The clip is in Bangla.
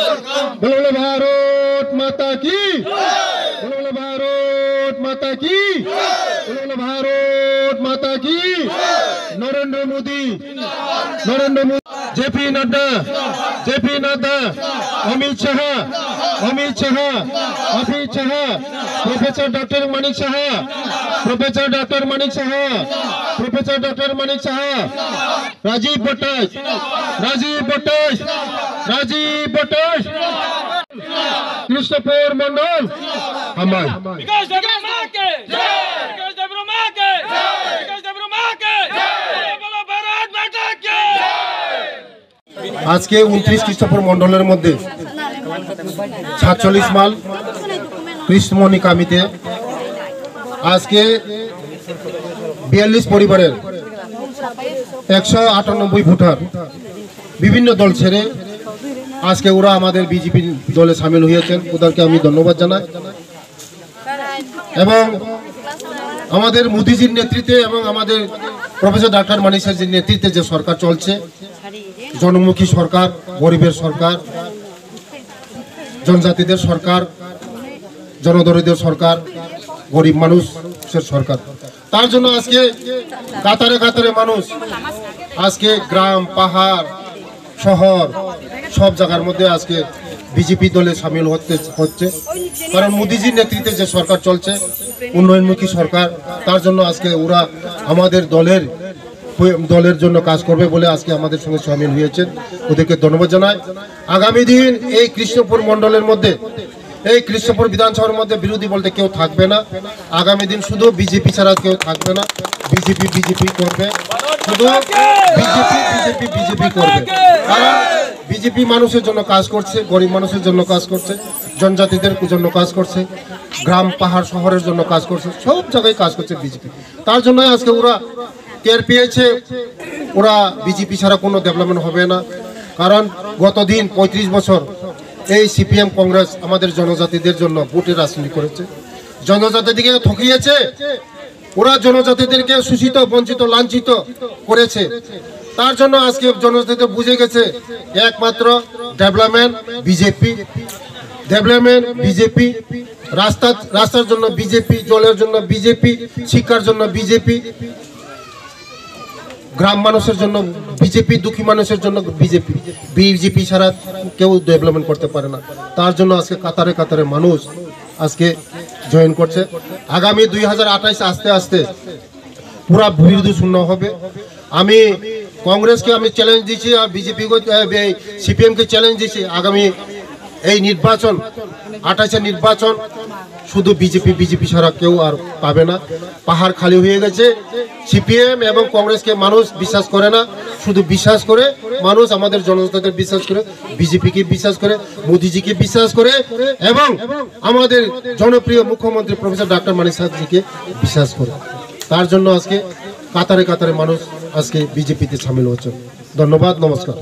बोलो भारत माता की, बोलो भारत माता की, बोलो भारत माता की। नरेंद्र मोदी, जेपी नड्डा, अमित शाह, प्रोफेसर डॉक्टर मानिक शाह, राजीव बट्टाच, कृष्णपुर मंडल आज के 29 कृष्णपुर मंडलेर मध्य 46 माल कृष्णमणि कामिते आज के 42 परिवारेर 198 भोटार विभिन्न दल छेड़े आज के ओरा आमादेर बीजेपी दले शामिल हয়েছেন ওদেরকে আমি ধন্যবাদ জানাই এবং আমাদের মোদিজির নেতৃত্বে এবং আমাদের প্রফেসর ডক্টর মানিক স্যারের নেতৃত্বে যে সরকার চলছে জনমুখী সরকার গরিবের সরকার জনজাতিদের সরকার জনদরিদ্র সরকার গরিব মানুষের সরকার তার জন্য আজকে কাতারে কাতারে মানুষ আজকে গ্রাম পাহাড় শহর সব জায়গার মধ্যে আজকে বিজেপি দলে শামিল হচ্ছে কারণ মোদিজির নেতৃত্বে যে সরকার চলছে উন্নয়নমুখী সরকার তার জন্য আজকে ওরা আমাদের দলের জন্য কাজ করবে বলে আজকে আমাদের সঙ্গে শামিল হয়েছেন ওদেরকে ধন্যবাদ জানাই আগামী দিন এই কৃষ্ণপুর মণ্ডলের মধ্যে এই কৃষ্ণপুর বিধানসভার মধ্যে বিরোধী বলতে কেউ থাকবে না আগামী দিন শুধু বিজেপি ছাড়া কেউ থাকবে না বিজেপি করবে শুধু বিজেপি করবে কারণ বিজেপি মানুষের জন্য কাজ করছে গরিব মানুষের জন্য কাজ করছে জনজাতিদের জন্য কাজ করছে গ্রাম পাহাড় শহরের জন্য কাজ করছে সব জায়গায় কাজ করছে বিজেপি তার জন্য আজকে ওরা টের পেয়েছে ওরা বিজেপি ছাড়া কোনো ডেভেলপমেন্ট হবে না কারণ গত দিন ৩৫ বছর এই সিপিএম কংগ্রেস আমাদের জনজাতিদের জন্য ভোটের রাজনীতি করেছে জনজাতিদেরকে ঠকিয়েছে ওরা জনজাতিদেরকে শোষিত বঞ্চিত লাঞ্ছিত করেছে তার জন্য আজকে জনজাতিতে বুঝে গেছে একমাত্র ডেভেলপমেন্ট বিজেপি রাস্তার জন্য বিজেপি জলের জন্য বিজেপি শিক্ষার জন্য বিজেপি গ্রাম মানুষের জন্য বিজেপি দুঃখী মানুষের জন্য বিজেপি ছাড়া কেউ ডেভেলপমেন্ট করতে পারে না তার জন্য আজকে কাতারে কাতারে মানুষ আজকে জয়েন করছে আগামী 2028 আস্তে আস্তে পুরা বিরোধী শূন্য হবে আমি কংগ্রেসকে আমি চ্যালেঞ্জ দিয়েছি আর বিজেপি সিপিএম কে চ্যালেঞ্জ দিয়েছি আগামী এই নির্বাচন 28 নির্বাচন শুধু বিজেপি ছাড়া কেউ আর পাবে না পাহাড় খালি হয়ে গেছে সিপিএম এবং কংগ্রেসকে মানুষ বিশ্বাস করে না শুধু বিশ্বাস করে মানুষ আমাদের জনতাদের বিশ্বাস করে বিজেপিকে বিশ্বাস করে মোদিজিকে বিশ্বাস করে এবং আমাদের জনপ্রিয় মুখ্যমন্ত্রী প্রফেসর ডক্টর মানিক সাহেবজিকে বিশ্বাস করে তার জন্য আজকে কাতারে কাতারে মানুষ আজকে বিজেপিতে শামিল হচ্ছে ধন্যবাদ নমস্কার